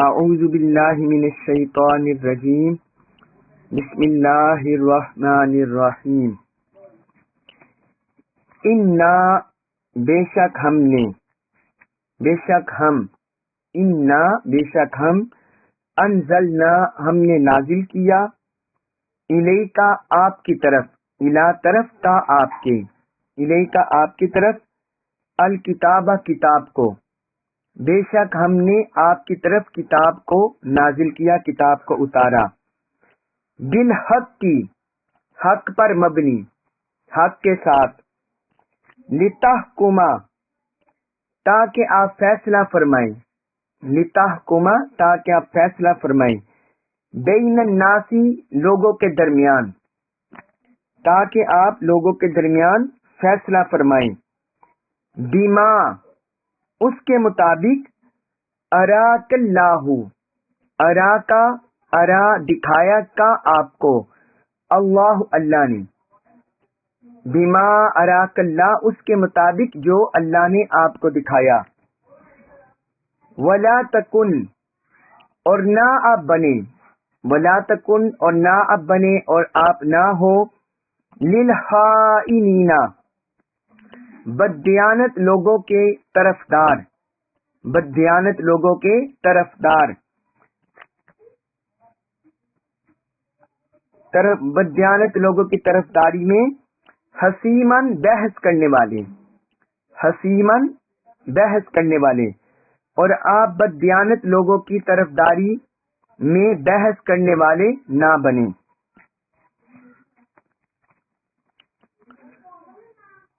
اعوذ باللہ من الشیطان الرجیم بسم اللہ الرحمن الرحیم انا بے شک ہم انزلنا ہم نے نازل کیا الیکا آپ کی طرف الا طرف تا آپ کے الیکا آپ کی طرف الکتاب کتاب کو بے شک ہم نے آپ کی طرف کتاب کو نازل کیا کتاب کو اتارا بالحق کی حق پر مبنی حق کے ساتھ لتحکما تاکہ آپ فیصلہ فرمائیں لتحکما تاکہ آپ فیصلہ فرمائیں بین الناسی لوگوں کے درمیان تاکہ آپ لوگوں کے درمیان فیصلہ فرمائیں بیما اس کے مطابق اراک اللہ ارا کا ارا دکھایا کا آپ کو اللہ اللہ نے بیما اراک اللہ اس کے مطابق جو اللہ نے آپ کو دکھایا ولا تکن اور نہ آپ بنے ولا تکن اور نہ آپ بنے اور آپ نہ ہو للخائنین بددیانت لوگوں کے طرفدار بددیانت لوگوں کے طرفدار بددیانت لوگوں کی طرفداری میں حسیمن بحث کرنے والے اور آپ بددیانت لوگوں کی طرفداری میں بحث کرنے والے نہ بنیں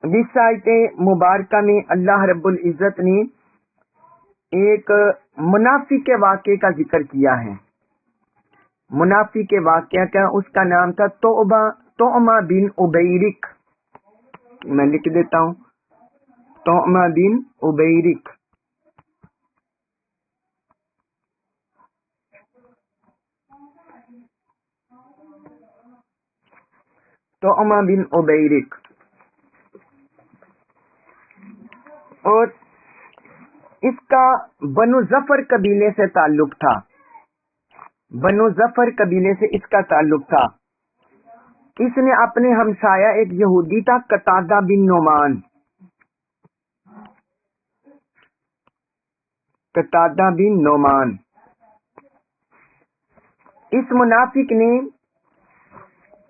اس آیت مبارکہ میں اللہ رب العزت نے ایک منافق کے واقعے کا ذکر کیا ہے منافق کے واقعہ کا اس کا نام تھا طعمہ بن عبیرک میں لکھ دیتا ہوں طعمہ بن عبیرک طعمہ بن عبیرک اور اس کا بنو ظفر قبیلے سے تعلق تھا بنو ظفر قبیلے سے اس کا تعلق تھا اس نے اپنے ہمسایہ ایک یہودی تھا قتادہ بن نعمان اس منافق نے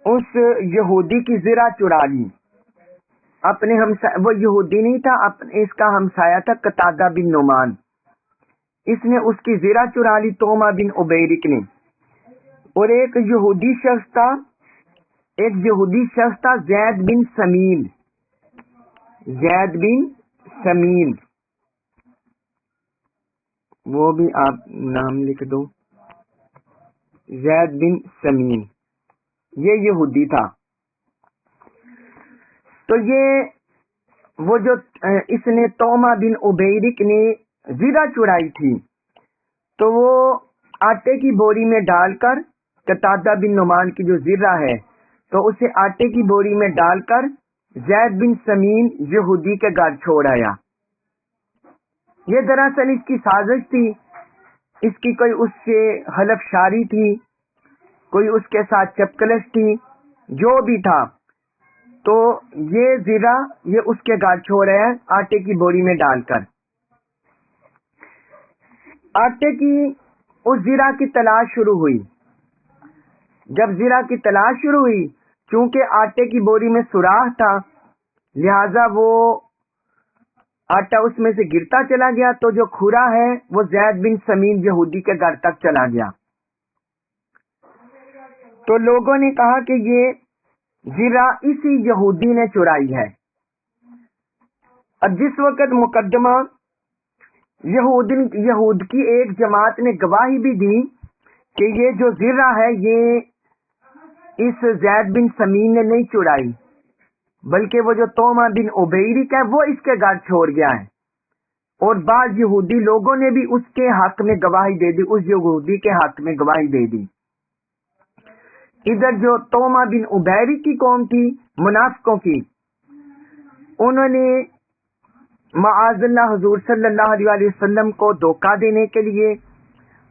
اس یہودی کی زرہ چرا لی اپنے وہ یہودی نہیں تھا اس کا ہمسایہ تھا قتادہ بن نعمان اس نے اس کی زرہ چرا لی طعمہ بن عبیرک نے اور ایک یہودی شخص تھا زید بن سمیل وہ بھی آپ نام لکھ دو زید بن سمیل یہ یہودی تھا تو یہ وہ جو اس نے طعمہ بن عبیرک نے زرہ چرائی تھی تو وہ آٹے کی بوری میں ڈال کر قتادہ بن نعمان کی جو زرہ ہے تو اسے آٹے کی بوری میں ڈال کر زید بن سمین یہودی کے گھر چھوڑ آیا یہ دراصل اس کی سازش تھی اس کی کوئی اس سے حلف شاری تھی کوئی اس کے ساتھ چپکلش تھی جو بھی تھا تو یہ زرہ یہ اس کے گھر چھوڑ رہے ہیں آٹے کی بوری میں ڈال کر آٹے کی اس زرہ کی تلاش شروع ہوئی جب زرہ کی تلاش شروع ہوئی چونکہ آٹے کی بوری میں سوراخ تھا لہذا وہ آٹا اس میں سے گرتا چلا گیا تو جو کھورا ہے وہ زید بن سمین یہودی کے گھر تک چلا گیا تو لوگوں نے کہا کہ یہ زرہ اسی یہودی نے چرائی ہے اب جس وقت مقدمہ یہود کی ایک جماعت نے گواہی بھی دی کہ یہ جو زرہ ہے یہ اس زید بن سمین نے نہیں چرائی بلکہ وہ جو طعمہ بن عبیرک ہے وہ اس کے گھر چھوڑ گیا ہے اور بعض یہودی لوگوں نے بھی اس کے حق میں گواہی دے دی اس یہودی کے حق میں گواہی دے دی ادھر جو طعمہ بن عبیرک کی قوم تھی منافقوں کی انہوں نے معاذ اللہ حضور صلی اللہ علیہ وسلم کو دھوکہ دینے کے لیے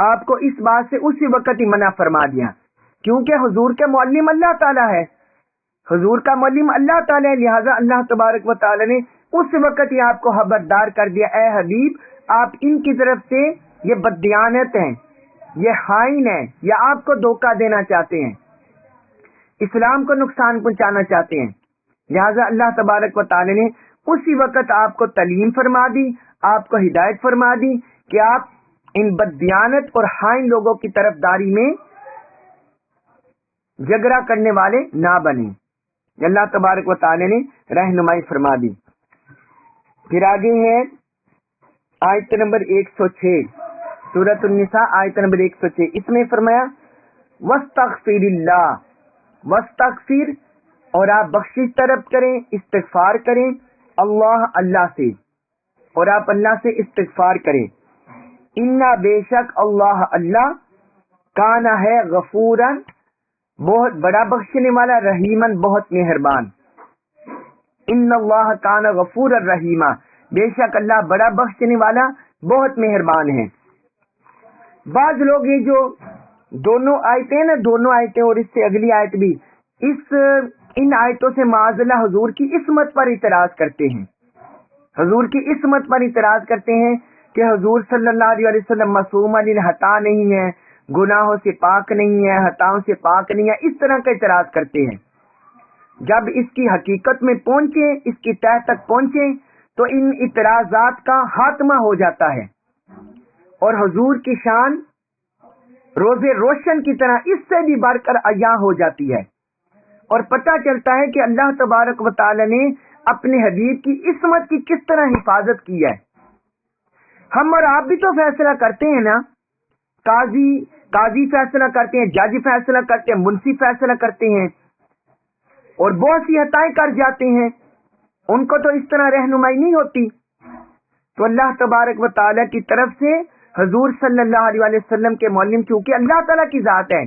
آپ کو اس بات سے اسی وقت ہی منع فرما دیا، کیونکہ حضور کے معلم اللہ تعالیٰ ہے، حضور کا معلم اللہ تعالیٰ ہے، لہذا اللہ تبارک و تعالیٰ نے اس وقت ہی آپ کو خبردار کر دیا، اے حبیب آپ ان کی طرف سے یہ بددیانت ہیں، یہ خائن ہیں، یا آپ کو دھوکہ دینا چاہتے ہیں، اسلام کو نقصان پہنچانا چاہتے ہیں۔ لہذا اللہ تبارک و تعالی نے اسی وقت آپ کو تعلیم فرما دی، آپ کو ہدایت فرما دی کہ آپ ان بددیانت اور خائن لوگوں کی طرفداری میں جھگڑا کرنے والے نہ بنیں۔ اللہ تبارک و تعالی نے رہنمائی فرما دی۔ پھر آگے ہے آیت نمبر 106، سورۃ النساء آیت نمبر 106، اس میں فرمایا وَاسْتَغْفِرِ اللَّهِ، وَاسْتَغْفِرْ، اور آپ بخشش طلب کریں، استغفار کریں اللہ سے، اور آپ اللہ سے استغفار کریں۔ اِنَّا، بے شک اللہ کانا ہے غفوراً، بہت بڑا بخشنے والا، رحیماً، بہت مہربان۔ ان اللہ کانا غفورا رحیما، بے شک اللہ بڑا بخشنے والا، بہت مہربان ہے۔ بعض لوگ یہ جو دونوں آیتیں نا، دونوں آیتیں اور اس سے اگلی آیت بھی، ان آیتوں سے معاذ اللہ حضور کی عصمت پر اعتراض کرتے ہیں، حضور کی عصمت پر اعتراض کرتے ہیں کہ حضور صلی اللہ علیہ وسلم معصوم الخطا نہیں ہے، گناہوں سے پاک نہیں ہے، خطاؤں سے پاک نہیں ہے، اس طرح کا اعتراض کرتے ہیں۔ جب اس کی حقیقت میں پہنچے، اس کی تہ تک پہنچے، تو ان اعتراضات کا خاتمہ ہو جاتا ہے، اور حضور کی شان روز روشن کی طرح اس سے بھی بڑھ کر عیاں ہو جاتی ہے، اور پتہ چلتا ہے کہ اللہ تبارک و تعالی نے اپنے حبیب کی عصمت کی کس طرح حفاظت کی ہے۔ ہم اور آپ بھی تو فیصلہ کرتے ہیں نا، قاضی فیصلہ کرتے ہیں، جج فیصلہ کرتے ہیں، منصف فیصلہ کرتے ہیں، اور بہت سی خطائیں کر جاتے ہیں، ان کو تو اس طرح رہنمائی نہیں ہوتی۔ تو اللہ تبارک و تعالیٰ کی طرف سے حضور صلی اللہ علیہ وسلم کے معلم چونکہ اللہ تعالیٰ کی ذات ہے،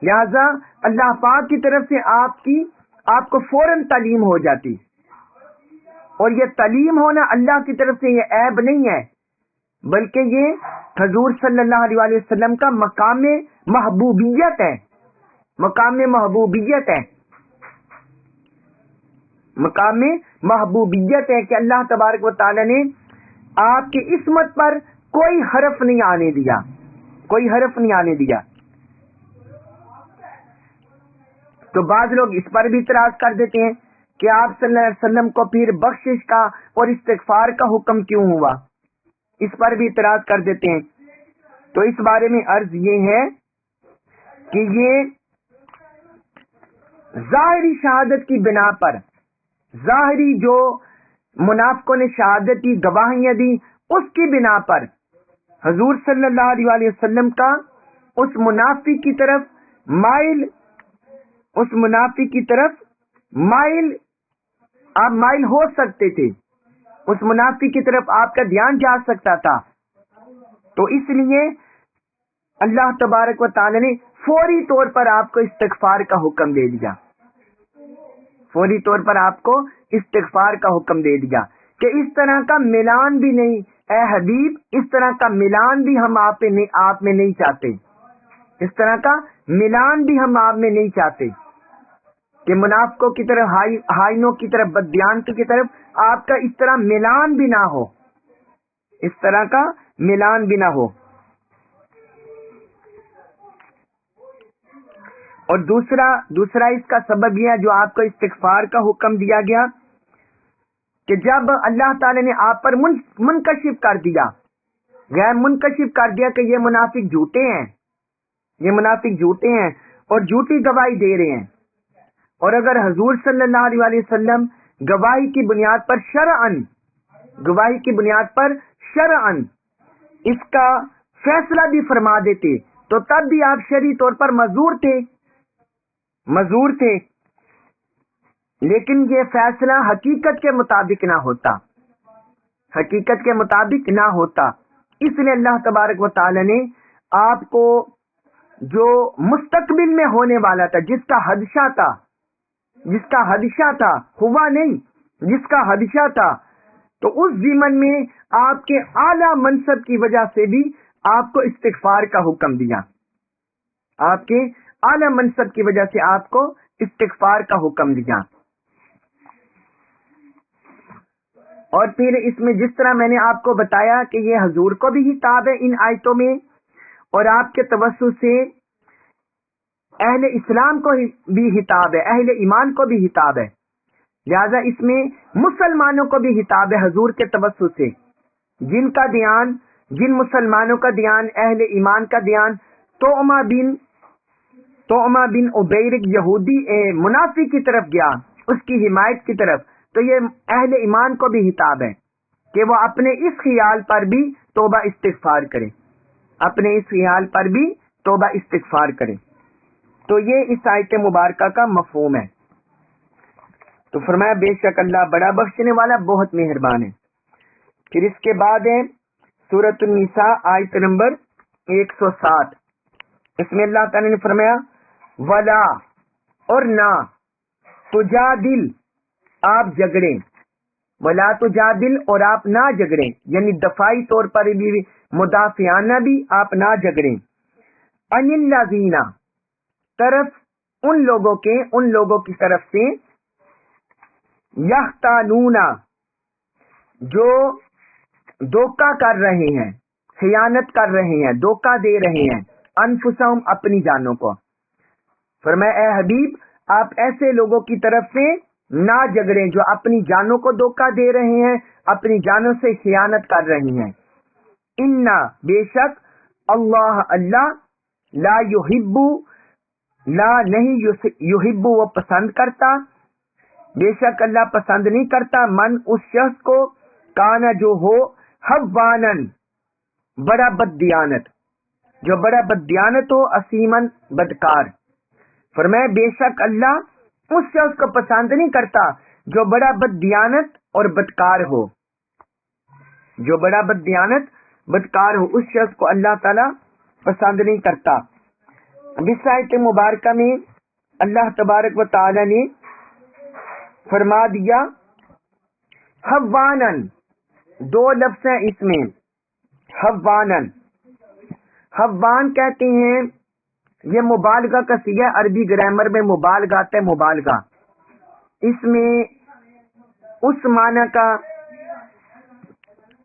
لہذا اللہ پاک کی طرف سے آپ کو فوراً تعلیم ہو جاتی، اور یہ تعلیم ہونا اللہ کی طرف سے یہ عیب نہیں ہے، بلکہ یہ حضور صلی اللہ علیہ وسلم کا مقام محبوبیت ہے، مقام محبوبیت ہے، مقام محبوبیت ہے کہ اللہ تبارک و تعالی نے آپ کی عصمت پر کوئی حرف نہیں آنے دیا، کوئی حرف نہیں آنے دیا۔ تو بعض لوگ اس پر بھی اعتراض کر دیتے ہیں کہ آپ صلی اللہ علیہ وسلم کو پھر بخشش کا اور استغفار کا حکم کیوں ہوا، اس پر بھی اعتراض کر دیتے ہیں۔ تو اس بارے میں عرض یہ ہے کہ یہ ظاہری شہادت کی بنا پر، ظاہری جو منافقوں نے شہادت دی، گواہیاں دی، اس کی بنا پر حضور صلی اللہ علیہ وسلم کا اس منافق کی طرف مائل آپ مائل ہو سکتے تھے، اس منافق کی طرف آپ کا دھیان جا سکتا تھا۔ تو اس لیے اللہ تبارک و تعالی نے فوری طور پر آپ کو استغفار کا حکم دے دیا، فوری طور پر آپ کو استغفار کا حکم دے دیا کہ اس طرح کا ملان بھی نہیں، اے حبیب اس طرح کا ملان بھی ہم آپ میں نہیں چاہتے، اس طرح کا ملان بھی ہم آپ میں نہیں چاہتے کہ منافقوں کی طرف، ہائنوں کی طرف، بددیانتی کی طرف آپ کا اس طرح ملان بھی نہ ہو، اس طرح کا ملان بھی نہ ہو۔ اور دوسرا اس کا سبب یہ ہے جو آپ کو استغفار کا حکم دیا گیا کہ جب اللہ تعالی نے آپ پر منکشف کر دیا، غیر منکشف کر دیا کہ یہ منافق جھوٹے ہیں، یہ منافق جھوٹے ہیں اور جھوٹی گواہی دے رہے ہیں، اور اگر حضور صلی اللہ علیہ وسلم گواہی کی بنیاد پر شرعاً اس کا فیصلہ بھی فرما دیتے تو تب بھی آپ شرعی طور پر معذور تھے، لیکن یہ فیصلہ حقیقت کے مطابق نہ ہوتا، اس لیے اللہ تبارک و تعالی نے آپ کو جو مستقبل میں ہونے والا تھا، جس کا حدشہ تھا ہوا نہیں، جس کا حدشہ تھا، تو اس ضمن میں آپ کے اعلیٰ منصب کی وجہ سے بھی آپ کو استغفار کا حکم دیا، آپ کے اعلی منصب کی وجہ سے آپ کو استغفار کا حکم دیا۔ اور پھر اس میں جس طرح میں نے آپ کو بتایا کہ یہ حضور کو بھی خطاب ہے ان آیتوں میں، اور آپ کے توسط سے اہل اسلام کو بھی خطاب ہے، اہل ایمان کو بھی خطاب ہے، لہذا اس میں مسلمانوں کو بھی خطاب ہے حضور کے توسط سے، جن مسلمانوں کا دھیان، اہل ایمان کا دھیان طعمہ بن عبیرک یہودی منافق کی طرف گیا، اس کی حمایت کی طرف، تو یہ اہل ایمان کو بھی خطاب ہے کہ وہ اپنے اس خیال پر بھی توبہ استغفار کرے، اپنے اس خیال پر بھی توبہ استغفار کرے۔ تو یہ اس آیت مبارکہ کا مفہوم ہے۔ تو فرمایا بے شک اللہ بڑا بخشنے والا بہت مہربان ہے۔ پھر اس کے بعد ہے سورۃ النساء آیت نمبر 107، اس میں اللہ تعالی نے فرمایا ولا، اور نہ، تجادل، آپ جھگڑیں، ولا تجادل، اور آپ نہ جھگڑیں، یعنی دفاعی طور پر بھی، مدافعانہ بھی آپ نہ جھگڑیں، ان الذین، طرف ان لوگوں کی طرف سے، یختانون، جو دھوکہ کر رہے ہیں، خیانت کر رہے ہیں، دھوکہ دے رہے ہیں، انفسہم، اپنی جانوں کو۔ فرمایا اے حبیب آپ ایسے لوگوں کی طرف سے نہ جھگڑیں جو اپنی جانوں کو دھوکہ دے رہے ہیں، اپنی جانوں سے خیانت کر رہے ہیں۔ انا، بے شک، اللہ لا یحب، لا نہیں یحب، وہ پسند کرتا، بے شک اللہ پسند نہیں کرتا، من، اس شخص کو، کانا، جو ہو، حوانن، بڑا بددیانت، جو بڑا بددیانت ہو، اسیمن، بدکار۔ فرمایا بے شک اللہ اس شخص کو پسند نہیں کرتا جو بڑا بددیانت اور بدکار ہو، جو بڑا بددیانت بدکار ہو، اس شخص کو اللہ تعالی پسند نہیں کرتا۔ اس آیت مبارکہ میں اللہ تبارک و تعالی نے فرما دیا حوانن، دو لفظ ہیں اس میں، حوانن، حوان کہتے ہیں، یہ مبالغہ کا صیغہ، عربی گرامر میں مبالغہ آتا ہے، مبالغہ، اس میں اس معنی کا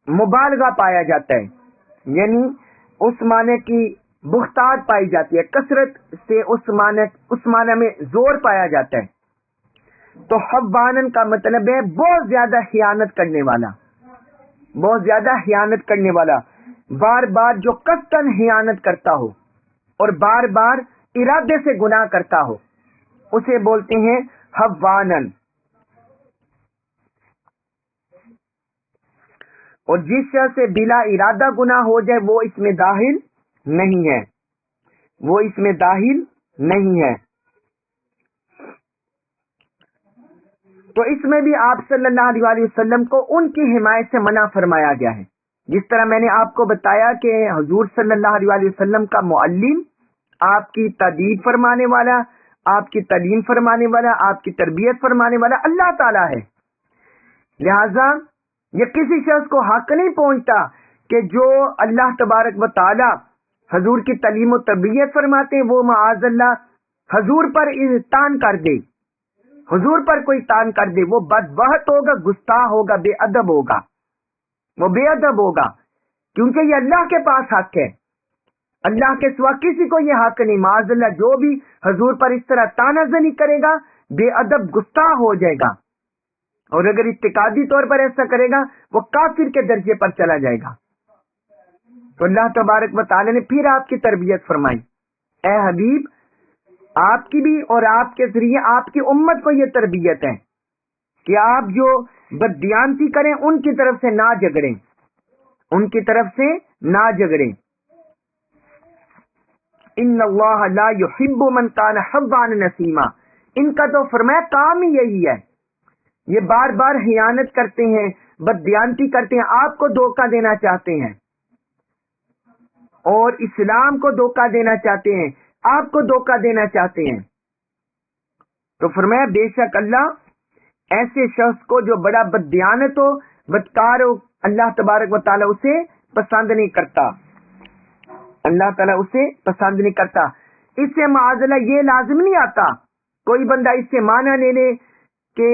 مبالغہ پایا جاتا ہے، یعنی اس معنی کی بختات پائی جاتی ہے، کثرت سے اس معنی میں زور پایا جاتا ہے۔ تو حوانن کا مطلب ہے بہت زیادہ خیانت کرنے والا، بہت زیادہ خیانت کرنے والا، بار بار جو قصداً خیانت کرتا ہو اور بار بار ارادے سے گناہ کرتا ہو، اسے بولتے ہیں حوانن۔ اور جس شخص سے بلا ارادہ گناہ ہو جائے وہ اس میں داخل نہیں ہے، وہ اس میں داخل نہیں ہے۔ تو اس میں بھی آپ صلی اللہ علیہ وسلم کو ان کی حمایت سے منع فرمایا گیا ہے، جس طرح میں نے آپ کو بتایا کہ حضور صلی اللہ علیہ وسلم کا معلم، آپ کی تدیب فرمانے والا، آپ کی تعلیم فرمانے والا، آپ کی تربیت فرمانے والا اللہ تعالیٰ ہے، لہذا یہ کسی شخص کو حق نہیں پہنچتا کہ جو اللہ تبارک و تعالی حضور کی تعلیم و تربیت فرماتے ہیں وہ معاذ اللہ حضور پر تان کر دے، حضور پر کوئی تان کر دے، وہ بدبخت ہوگا، گستاخ ہوگا، بے ادب ہوگا، وہ بے ادب ہوگا، کیونکہ یہ اللہ کے پاس حق ہے، اللہ کے سوا کسی کو یہ حق نہیں۔ معاذ اللہ جو بھی حضور پر اس طرح تانا زنی کرے گا بے ادب گستاخ ہو جائے گا، اور اگر اعتقادی طور پر ایسا کرے گا وہ کافر کے درجے پر چلا جائے گا۔ تو اللہ تبارک و تعالی نے پھر آپ کی تربیت فرمائی، اے حبیب آپ کی بھی اور آپ کے ذریعے آپ کی امت کو یہ تربیت ہے کہ آپ جو بددیانتی کریں ان کی طرف سے نہ جھگڑیں، ان کی طرف سے نہ جھگڑیں۔ ان اللہ لا یحب من کان حوانا نسیما، ان کا تو فرمایا کام ہی یہی ہے، یہ بار بار خیانت کرتے ہیں، بددیانتی کرتے ہیں، آپ کو دھوکہ دینا چاہتے ہیں اور اسلام کو دھوکہ دینا چاہتے ہیں، آپ کو دھوکہ دینا چاہتے ہیں۔ تو فرمایا بے شک اللہ ایسے شخص کو جو بڑا بددیانت ہو، بدکار ہو، اللہ تبارک و تعالی اسے پسند نہیں کرتا۔ اللہ تعالیٰ اسے پسند نہیں کرتا. اس سے معاذاللہ یہ لازم نہیں آتا کوئی بندہ اس سے معنی لے لے کہ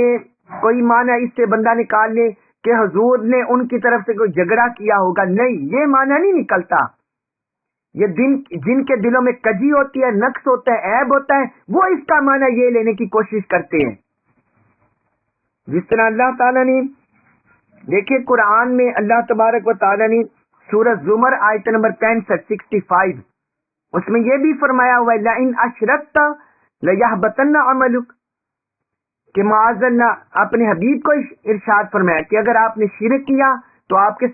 کوئی معنی اس سے بندہ نکال لے کہ حضور نے ان کی طرف سے کوئی جھگڑا کیا ہوگا. نہیں، یہ معنی نہیں نکلتا. یہ جن کے دلوں میں کجی ہوتی ہے، نقص ہوتا ہے، عیب ہوتا ہے، وہ اس کا معنی یہ لینے کی کوشش کرتے ہیں. جس طرح اللہ تعالیٰ نے دیکھیں قرآن میں اللہ تبارک و تعالیٰ نے سورۃ زمر آیت نمبر 65 اس میں یہ بھی فرمایا ہوا ہے لئن اشرکت لیحبطن عملک، کہ معاذ اللہ اپنے حبیب کو ارشاد فرمایا کہ اگر آپ نے شرک کیا تو آپ کے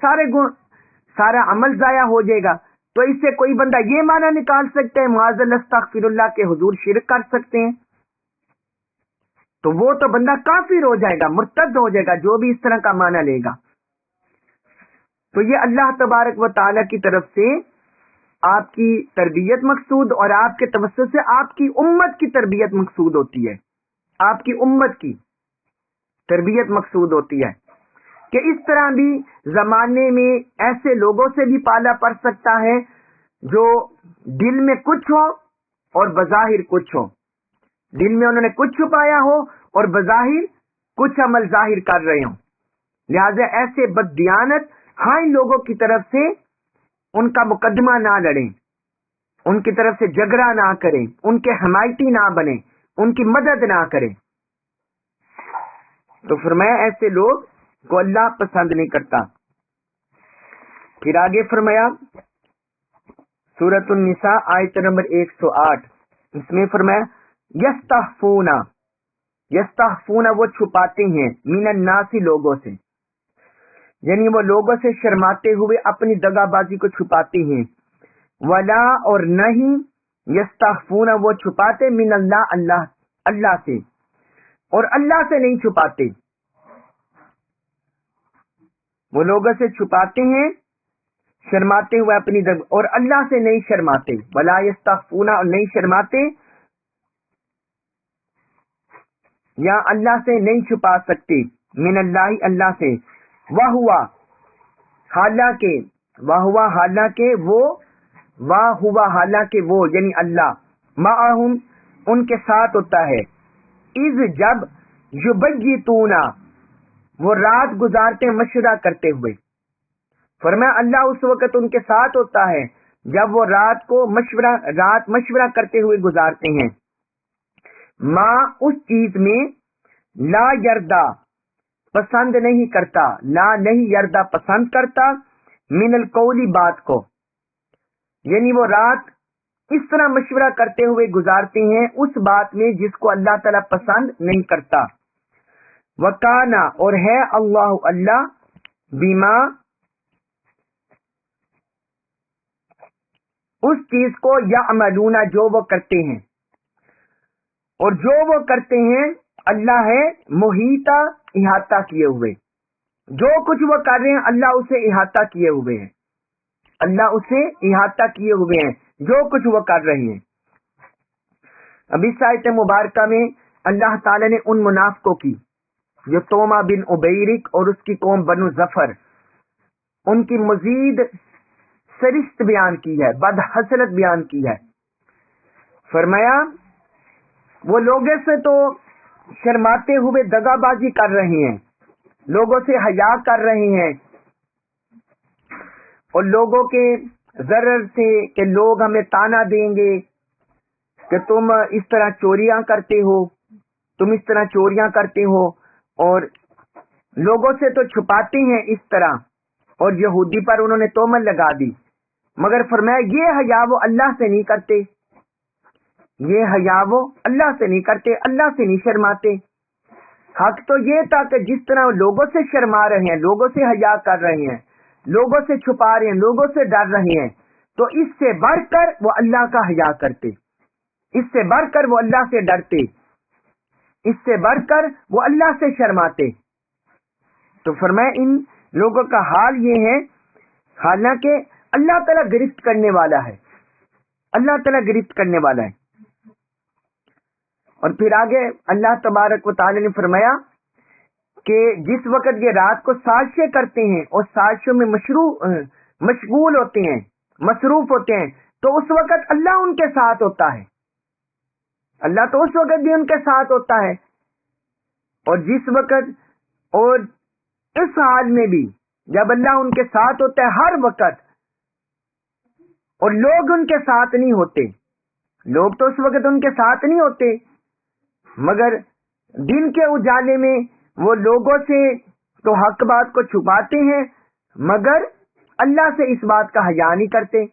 سارا عمل ضائع ہو جائے گا. تو اس سے کوئی بندہ یہ معنی نکال سکتا ہے معاذ اللہ استغفر اللہ کہ حضور شرک کر سکتے ہیں؟ تو وہ تو بندہ کافر ہو جائے گا، مرتد ہو جائے گا جو بھی اس طرح کا معنی لے گا. تو یہ اللہ تبارک و تعالیٰ کی طرف سے آپ کی تربیت مقصود اور آپ کے توسط سے آپ کی امت کی تربیت مقصود ہوتی ہے. آپ کی امت کی تربیت مقصود ہوتی ہے کہ اس طرح بھی زمانے میں ایسے لوگوں سے بھی پالا پڑ سکتا ہے جو دل میں کچھ ہو اور بظاہر کچھ ہو. دل میں انہوں نے کچھ چھپایا ہو اور بظاہر کچھ عمل ظاہر کر رہے ہوں. لہذا ایسے بددیانت ان لوگوں کی طرف سے ان کا مقدمہ نہ لڑیں، ان کی طرف سے جھگڑا نہ کریں، ان کے حمایتی نہ بنیں، ان کی مدد نہ کریں. تو فرمایا ایسے لوگ کو اللہ پسند نہیں کرتا. پھر آگے فرمایا سورۃ النساء آیت نمبر 108 اس میں فرمایا یستخفون وہ چھپاتے ہیں من الناس لوگوں سے، یعنی وہ لوگوں سے شرماتے ہوئے اپنی دغا بازی کو چھپاتے ہیں. ولا اور نہیں یستخفون وہ چھپاتے من اللہ سے، اور اللہ سے نہیں چھپاتے. وہ لوگوں سے چھپاتے ہیں شرماتے ہوئے اپنی اور اللہ سے نہیں شرماتے. ولا یستخفون اور نہیں شرماتے یا اللہ سے نہیں چھپا سکتے من اللہ اللہ سے. وہوا حالانکہ وہ یعنی اللہ معہم ان کے ساتھ ہوتا ہے. اذ جب یبیتون وہ رات گزارتے مشورہ کرتے ہوئے. فرمایا اللہ اس وقت ان کے ساتھ ہوتا ہے جب وہ رات مشورہ کرتے ہوئے گزارتے ہیں. ماں اس چیز میں لا یردا پسند نہیں کرتا، لا نہیں یردا پسند کرتا، من القولی بات کو، یعنی وہ رات اس طرح مشورہ کرتے ہوئے گزارتے ہیں اس بات میں جس کو اللہ تعالیٰ پسند نہیں کرتا. وکانا اور ہے اللہ بیما اس چیز کو یعملون جو وہ کرتے ہیں، اور جو وہ کرتے ہیں اللہ ہے محیطہ احاطہ کیے ہوئے. جو کچھ وہ کر رہے ہیں اللہ اسے احاطہ کیے ہوئے ہیں، اللہ اسے احاطہ کیے ہوئے ہیں جو کچھ وہ کر رہے ہیں. اب اس آیت مبارکہ میں اللہ تعالی نے ان منافقوں کی جو توما بن عبیرک اور اس کی قوم بنو ظفر، ان کی مزید سرشت بیان کی ہے، بدحسنت بیان کی ہے. فرمایا وہ لوگوں سے تو شرماتے ہوئے دغا بازی کر رہے ہیں، لوگوں سے حیا کر رہے ہیں، اور لوگوں کے ضرر سے کہ لوگ ہمیں تانا دیں گے کہ تم اس طرح چوریاں کرتے ہو، تم اس طرح چوریاں کرتے ہو، اور لوگوں سے تو چھپاتے ہیں اس طرح. اور یہودی پر انہوں نے تہمت لگا دی، مگر فرمایا یہ حیا وہ اللہ سے نہیں کرتے، یہ حیا وہ اللہ سے نہیں کرتے، اللہ سے نہیں شرماتے. حق تو یہ تھا کہ جس طرح لوگوں سے شرما رہے ہیں، لوگوں سے حیا کر رہے ہیں، لوگوں سے چھپا رہے ہیں، لوگوں سے ڈر رہے ہیں، تو اس سے بڑھ کر وہ اللہ کا حیا کرتے، اس سے بڑھ کر وہ اللہ سے ڈرتے، اس سے بڑھ کر وہ اللہ سے شرماتے. تو فرمایا ان لوگوں کا حال یہ ہے، حالانکہ اللہ تعالیٰ گرفت کرنے والا ہے، اللہ تعالیٰ گرفت کرنے والا ہے. اور پھر آگے اللہ تبارک و تعالی نے فرمایا کہ جس وقت یہ رات کو سازشیں کرتے ہیں اور سازشوں میں مشغول ہوتے ہیں، مصروف ہوتے ہیں، تو اس وقت اللہ ان کے ساتھ ہوتا ہے، اللہ تو اس وقت بھی ان کے ساتھ ہوتا ہے، اور جس وقت اور اس حال میں بھی جب اللہ ان کے ساتھ ہوتا ہے ہر وقت، اور لوگ ان کے ساتھ نہیں ہوتے، لوگ تو اس وقت ان کے ساتھ نہیں ہوتے، مگر دن کے اجالے میں وہ لوگوں سے تو حق بات کو چھپاتے ہیں، مگر اللہ سے اس بات کا حیا نہیں کرتے۔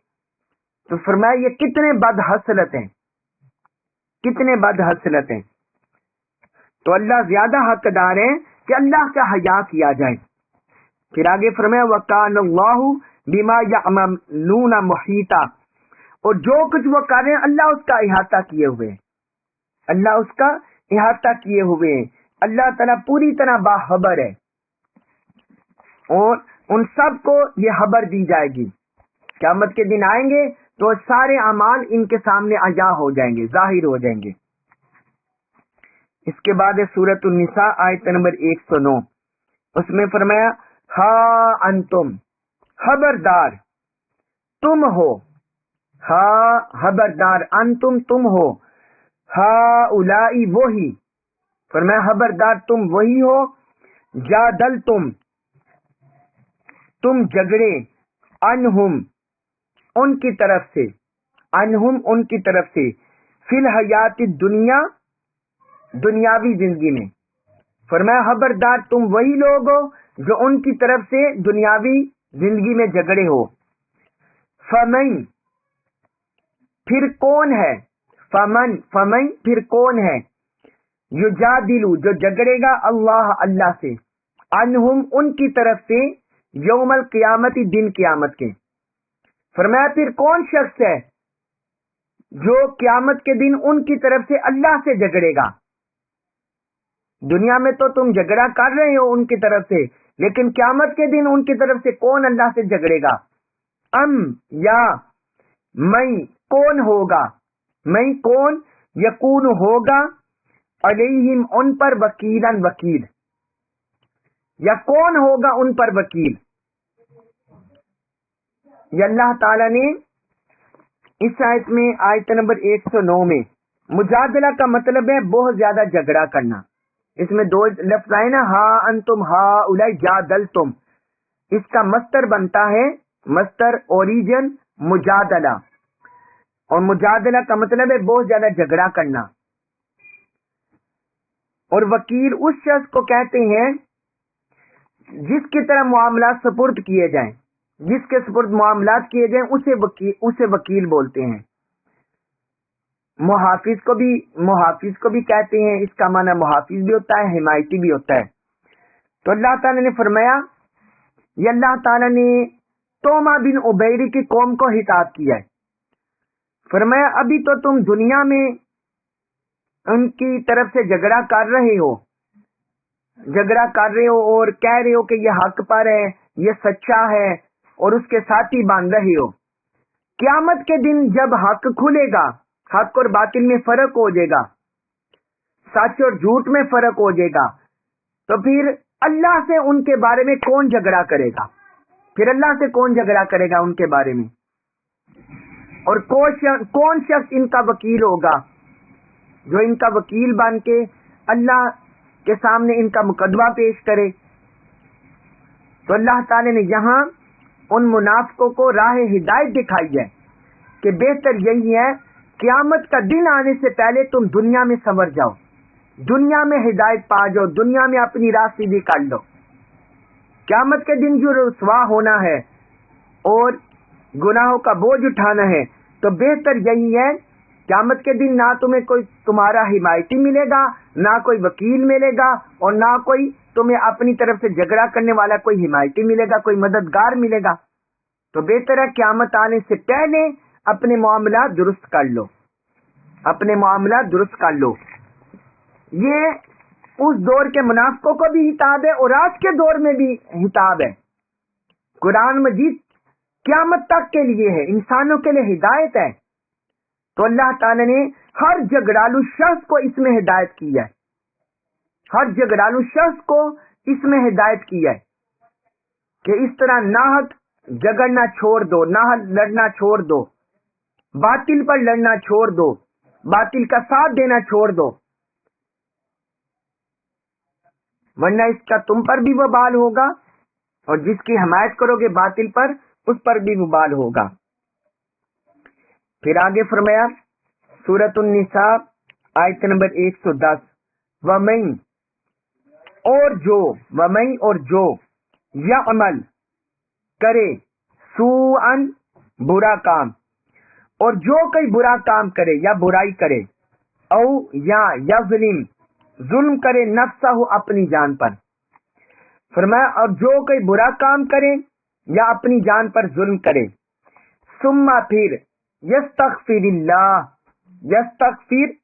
تو فرمایا یہ کتنے بد حسلت ہیں، کتنے بد حسلت ہیں۔ تو اللہ زیادہ حقدار ہے کہ اللہ کا حیا کیا جائے۔ پھر آگے فرمایا وَكَانَ اللَّهُ بِمَا يَعْمَلُونَ مُحِيطًا، اور جو کچھ وہ کر رہے ہیں اللہ اس کا احاطہ کیے ہوئے ہیں، اللہ اس کا احاطہ کیے ہوئے ہیں، اللہ تعالیٰ پوری طرح باخبر ہے، اور ان سب کو یہ خبر دی جائے گی۔ قیامت کے دن آئیں گے تو سارے اعمال ان کے سامنے عیاں ہو جائیں گے، ظاہر ہو جائیں گے۔ اس کے بعد ہے سورۃ النساء آیت نمبر 109، اس میں فرمایا ہا انتم، خبردار تم ہو، ہا خبردار انتم تم ہو، ہا اولائی وہی، فرمایا خبردار تم وہی ہو، جادلتم تم جھگڑے، انہم ان کی طرف سے، انہم ان کی طرف سے، فی الحیات الدنیا دنیاوی زندگی میں، فرمایا خبردار تم وہی لوگ ہو جو ان کی طرف سے دنیاوی زندگی میں جھگڑے ہو۔ فمن پھر کون ہے، فمن پھر کون ہے، یجادلو جو جھگڑے گا اللہ اللہ سے، انہم ان کی طرف سے، یوم القیامت دن قیامت کے، فرمایا پھر کون شخص ہے جو قیامت کے دن ان کی طرف سے اللہ سے جھگڑے گا۔ دنیا میں تو تم جھگڑا کر رہے ہو ان کی طرف سے، لیکن قیامت کے دن ان کی طرف سے کون اللہ سے جھگڑے گا؟ ام یا میں کون ہوگا، میں کون یکون ہوگا، علیہم ان پر وکیلاً وکیل، یا کون ہوگا ان پر وکیل۔ یہ اللہ تعالیٰ نے اس آیت میں آیت نمبر 109 میں مجادلہ کا مطلب ہے بہت زیادہ جھگڑا کرنا، اس میں دو لفظ آئے نا، ہا انتم ہا اولائی جادلتم، اس کا مصدر بنتا ہے، مصدر اوریجن مجادلہ، اور مجادلہ کا مطلب ہے بہت زیادہ جھگڑا کرنا۔ اور وکیل اس شخص کو کہتے ہیں جس کی طرح معاملات سپرد کیے جائیں، جس کے سپرد معاملات کیے جائیں اسے وکیل بولتے ہیں۔ محافظ کو بھی کہتے ہیں، اس کا معنی محافظ بھی ہوتا ہے، حمایتی بھی ہوتا ہے۔ تو اللہ تعالیٰ نے فرمایا، یہ اللہ تعالیٰ نے توما بن عبیری کی قوم کو خطاب کیا ہے، فرمایا ابھی تو تم دنیا میں ان کی طرف سے جھگڑا کر رہے ہو اور کہہ رہے ہو کہ یہ حق پر ہے، یہ سچا ہے، اور اس کے ساتھی باندھ رہے ہو۔ قیامت کے دن جب حق کھلے گا، حق اور باطل میں فرق ہو جائے گا، سچ اور جھوٹ میں فرق ہو جائے گا، تو پھر اللہ سے ان کے بارے میں کون جھگڑا کرے گا؟ پھر اللہ سے کون جھگڑا کرے گا ان کے بارے میں؟ اور کون شخص ان کا وکیل ہوگا جو ان کا وکیل بن کے اللہ کے سامنے ان کا مقدمہ پیش کرے؟ تو اللہ تعالی نے یہاں ان منافقوں کو راہ ہدایت دکھائی ہے کہ بہتر یہی ہے قیامت کا دن آنے سے پہلے تم دنیا میں سنور جاؤ، دنیا میں ہدایت پا جاؤ، دنیا میں اپنی راہ سیدھی کر لو۔ قیامت کے دن جو رسوا ہونا ہے اور گناہوں کا بوجھ اٹھانا ہے، تو بہتر یہی ہے قیامت کے دن نہ تمہیں کوئی تمہارا حمایتی ملے گا، نہ کوئی وکیل ملے گا، اور نہ کوئی تمہیں اپنی طرف سے جھگڑا کرنے والا کوئی حمایتی ملے گا، کوئی مددگار ملے گا۔ تو بہتر ہے قیامت آنے سے پہلے اپنے معاملات درست کر لو، اپنے معاملات درست کر لو۔ یہ اس دور کے منافقوں کو بھی خطاب ہے اور آج کے دور میں بھی خطاب ہے۔ قرآن مجید قیامت تک کے لیے ہے، انسانوں کے لیے ہدایت ہے۔ تو اللہ تعالی نے ہر جھگڑالو شخص کو اس میں ہدایت کی ہے، ہر جھگڑالو شخص کو اس میں ہدایت کی ہے کہ اس طرح ناحق جھگڑنا چھوڑ دو، ناحق لڑنا چھوڑ دو، باطل پر لڑنا چھوڑ دو، باطل کا ساتھ دینا چھوڑ دو، ورنہ اس کا تم پر بھی وبال ہوگا، اور جس کی حمایت کرو گے باطل پر اس پر بھی وبال ہوگا۔ پھر آگے فرمایا سورۃ النساء آیت نمبر 110، وَمَن اور جو یعمل کرے سوءً برا کام، اور جو کوئی برا کام کرے یا برائی کرے، او یا یظلم ظلم کرے نفسہ اپنی جان پر، فرمایا اور جو کوئی برا کام کرے یا اپنی جان پر ظلم کرے، ثم پھر یستغفر اللہ، یستغفر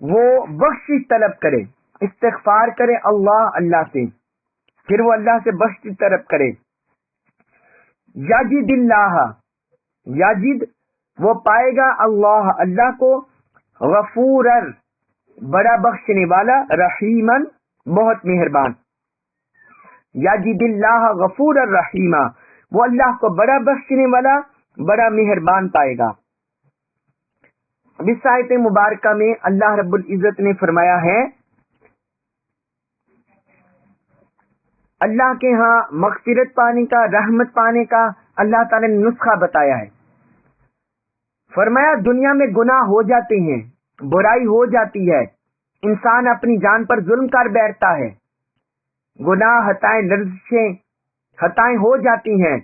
وہ بخشش طلب کرے، استغفار کرے اللہ سے، پھر وہ اللہ سے بخشش طلب کرے، یجد اللہ، یجد وہ پائے گا اللہ کو، غفورر بڑا بخشنے والا، رحیمن بہت مہربان، یجد اللہ غفور الرحیمہ وہ اللہ کو بڑا بخشنے والا، بڑا مہربان پائے گا۔ اب اس آیت مبارکہ میں اللہ رب العزت نے فرمایا ہے اللہ کے ہاں مغفرت پانے کا، رحمت پانے کا اللہ تعالی نے نسخہ بتایا ہے۔ فرمایا دنیا میں گناہ ہو جاتے ہیں، برائی ہو جاتی ہے، انسان اپنی جان پر ظلم کر بیٹھتا ہے، گناہ خطائیں لرزشیں خطائیں ہو جاتی ہیں،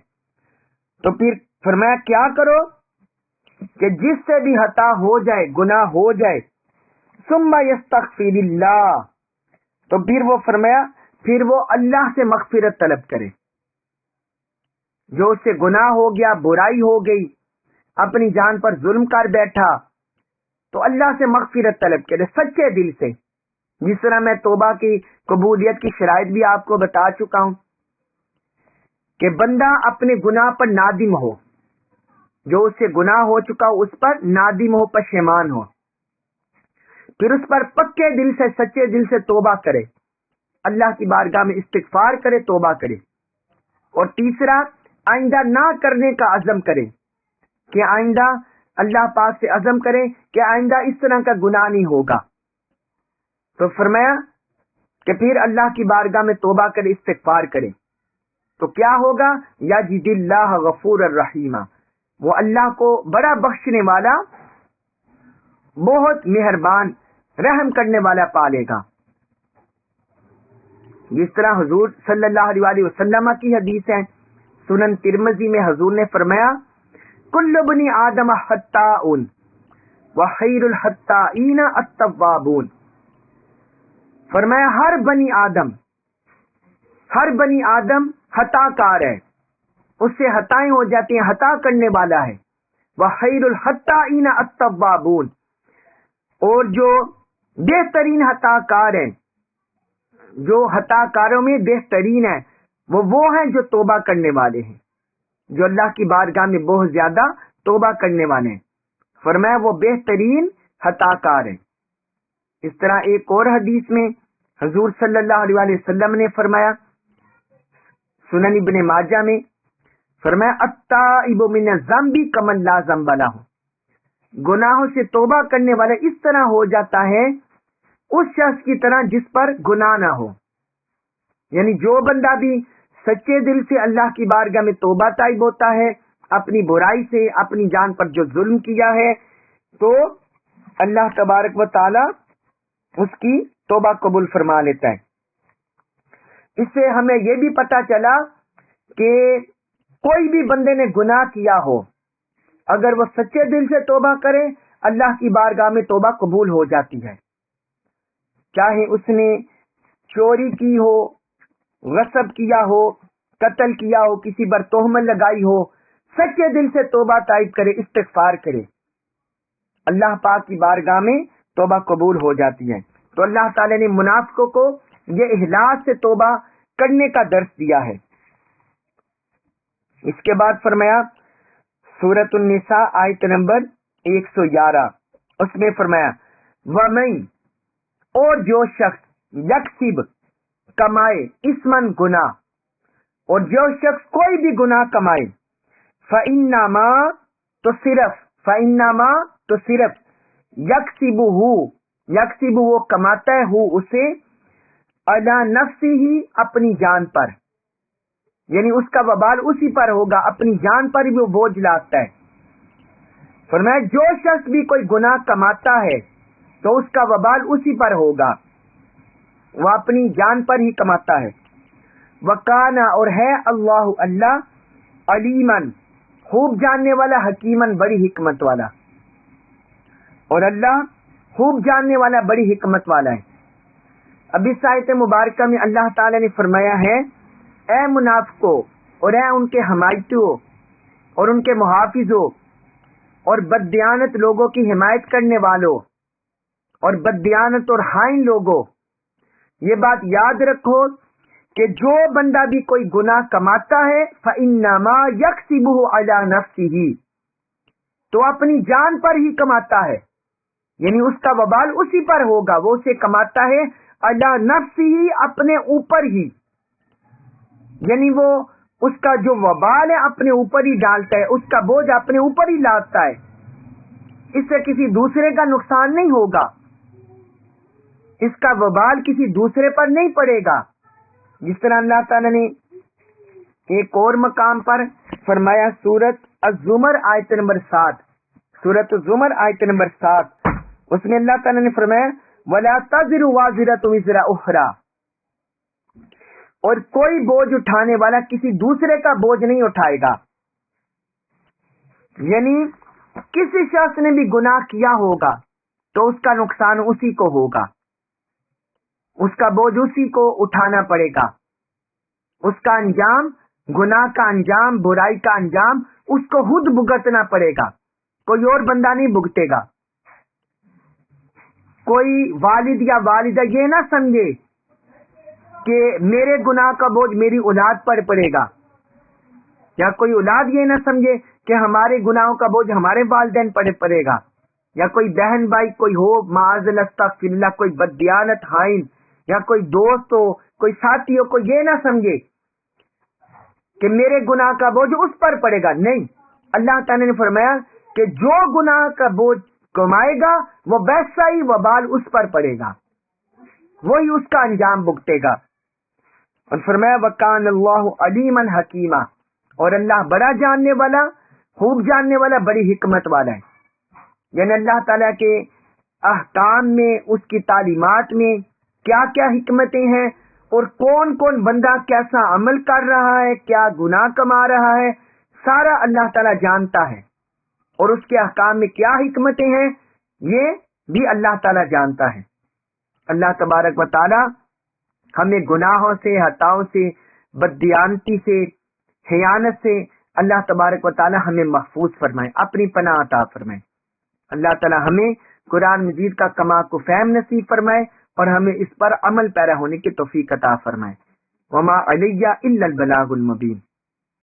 تو پھر فرمایا کیا کرو کہ جس سے بھی خطا ہو جائے، گناہ ہو جائے، ثم یستغفر اللہ، تو پھر وہ فرمایا پھر وہ اللہ سے مغفرت طلب کرے۔ جو اس سے گناہ ہو گیا، برائی ہو گئی، اپنی جان پر ظلم کر بیٹھا، تو اللہ سے مغفرت طلب کرے سچے دل سے، جس طرح میں توبہ کی قبولیت کی شرائط بھی آپ کو بتا چکا ہوں کہ بندہ اپنے گناہ پر نادم ہو، جو اس سے گناہ ہو چکا ہو اس پر نادم ہو، پشیمان ہو، پھر اس پر پکے دل سے سچے دل سے توبہ کرے، اللہ کی بارگاہ میں استغفار کرے، توبہ کرے، اور تیسرا آئندہ نہ کرنے کا عزم کرے کہ آئندہ اللہ پاک سے عزم کرے کہ آئندہ اس طرح کا گناہ نہیں ہوگا، تو فرمایا کہ پھر اللہ کی بارگاہ میں توبہ کرے، استغفار کرے، تو کیا ہوگا؟ یجد اللہ غفور الرحیم، وہ اللہ کو بڑا بخشنے والا، بہت مہربان، رحم کرنے والا پالے گا۔ جس طرح حضور صلی اللہ علیہ وسلم کی حدیث ہے، سنن ترمذی میں حضور نے فرمایا کل بنی آدم خطاؤن وخیر الخطائین التوابون، فرمایا ہر بنی آدم خطا کار ہے، اس سے خطائیں ہو جاتی ہیں، خطا کرنے والا ہے، وخیر الخطائین التوابون، اور جو بہترین خطا کار ہیں، جو خطا کاروں میں بہترین ہے وہ ہیں جو توبہ کرنے والے ہیں، جو اللہ کی بارگاہ میں بہت زیادہ توبہ کرنے والے ہیں، فرمایا وہ بہترین خطا کار ہے۔ اس طرح ایک اور حدیث میں حضور صلی اللہ علیہ وسلم نے فرمایا، سنن ابن ماجہ میں فرمایا التائب من الذنب کمن لا ذنب لہ، گناہوں سے توبہ کرنے والا اس طرح ہو جاتا ہے اس شخص کی طرح جس پر گناہ نہ ہو، یعنی جو بندہ بھی سچے دل سے اللہ کی بارگاہ میں توبہ طائب ہوتا ہے اپنی برائی سے، اپنی جان پر جو ظلم کیا ہے، تو اللہ تبارک و تعالی اس کی توبہ قبول فرما لیتا ہے۔ اس سے ہمیں یہ بھی پتہ چلا کہ کوئی بھی بندے نے گناہ کیا ہو، اگر وہ سچے دل سے توبہ کرے اللہ کی بارگاہ میں توبہ قبول ہو جاتی ہے، چاہے اس نے چوری کی ہو، غصب کیا ہو، قتل کیا ہو، کسی پر تہمت لگائی ہو، سچے دل سے توبہ طائب کرے، استغفار کرے، اللہ پاک کی بارگاہ میں توبہ قبول ہو جاتی ہے۔ تو اللہ تعالی نے منافقوں کو یہ اخلاص سے توبہ کرنے کا درس دیا ہے۔ اس کے بعد فرمایا سورۃ النساء آیت نمبر 111، اس میں فرمایا وَمَن، اور جو شخص یکسب کمائے، اسمن گناہ، اور جو شخص کوئی بھی گناہ کمائے، فَإِنَّمَا تو صرف فإنما تو صرف یکسبہ وہ کماتا ہے ہو اسے علی نفسہ اپنی جان پر، یعنی اس کا وبال اسی پر ہوگا، اپنی جان پر بھی وہ بوجھ لاتا ہے۔ فرمایا جو شخص بھی کوئی گناہ کماتا ہے تو اس کا وبال اسی پر ہوگا، وہ اپنی جان پر ہی کماتا ہے۔ وکانا اور ہے اللہ علیمن خوب جاننے والا، حکیمن بڑی حکمت والا، اور اللہ خوب جاننے والا بڑی حکمت والا ہے۔ اب اس آیت مبارکہ میں اللہ تعالی نے فرمایا ہے اے منافقوں اور اے ان کے حمایتوں اور ان کے محافظوں اور بددیانت لوگوں کی حمایت کرنے والوں اور بددیانت اور خائن لوگوں، یہ بات یاد رکھو کہ جو بندہ بھی کوئی گناہ کماتا ہے فَإِنَّمَا يَكْسِبُهُ عَلَى نَفْسِهِ تو اپنی جان پر ہی کماتا ہے، یعنی اس کا وبال اسی پر ہوگا، وہ اسے کماتا ہے عَلَى نَفْسِهِ اپنے اوپر ہی، یعنی وہ اس کا جو وبال ہے اپنے اوپر ہی ڈالتا ہے، اس کا بوجھ اپنے اوپر ہی لاتا ہے، اس سے کسی دوسرے کا نقصان نہیں ہوگا، اس کا وبال کسی دوسرے پر نہیں پڑے گا۔ جس طرح اللہ تعالی نے ایک اور مقام پر فرمایا سورۃ الزمر آیت نمبر 7، سورۃ الزمر آیت نمبر 7، اس میں اللہ تعالی نے فرمایا وَلَا تَزِرُ وَازِرَةٌ وِزْرَ أُخْرَى اور کوئی بوجھ اٹھانے والا کسی دوسرے کا بوجھ نہیں اٹھائے گا، یعنی کسی شخص نے بھی گناہ کیا ہوگا تو اس کا نقصان اسی کو ہوگا، اس کا بوجھ اسی کو اٹھانا پڑے گا، اس کا انجام، گناہ کا انجام، برائی کا انجام اس کو خود بھگتنا پڑے گا، کوئی اور بندہ نہیں بھگتے گا۔ کوئی والد یا والدہ یہ نہ سمجھے کہ میرے گناہ کا بوجھ میری اولاد پر پڑے گا، یا کوئی اولاد یہ نہ سمجھے کہ ہمارے گناہوں کا بوجھ ہمارے والدین پر پڑے گا، یا کوئی بہن بھائی کوئی ہو معاذ اللہ استغفر اللہ کوئی بددیانت خائن، یا کوئی دوست ہو کوئی ساتھی ہو، کوئی یہ نہ سمجھے کہ میرے گناہ کا بوجھ اس پر پڑے گا، نہیں، اللہ تعالی نے فرمایا کہ جو گناہ کا بوجھ کمائے گا وہ ویسا ہی وبال اس پر پڑے گا، وہی اس کا انجام بھگتے گا۔ اور فرمایا وَكَانَ اللَّهُ عَلِيمًا حَكِيمًا اور اللہ بڑا جاننے والا، خوب جاننے والا، بڑی حکمت والا ہے، یعنی اللہ تعالیٰ کے احکام میں، اس کی تعلیمات میں کیا کیا حکمتیں ہیں، اور کون کون بندہ کیسا عمل کر رہا ہے، کیا گناہ کما رہا ہے، سارا اللہ تعالیٰ جانتا ہے، اور اس کے احکام میں کیا حکمتیں ہیں یہ بھی اللہ تعالیٰ جانتا ہے۔ اللہ تبارک و تعالیٰ ہمیں گناہوں سے، خطاؤں سے، بددیانتی سے، خیانت سے اللہ تبارک و تعالیٰ ہمیں محفوظ فرمائے، اپنی پناہ عطا فرمائے۔ اللہ تعالیٰ ہمیں قرآن مجید کا کما کو فہم نصیب فرمائے اور ہمیں اس پر عمل پیرا ہونے کی توفیق عطا فرمائے۔ وما علیہ الا البلاغ المبین۔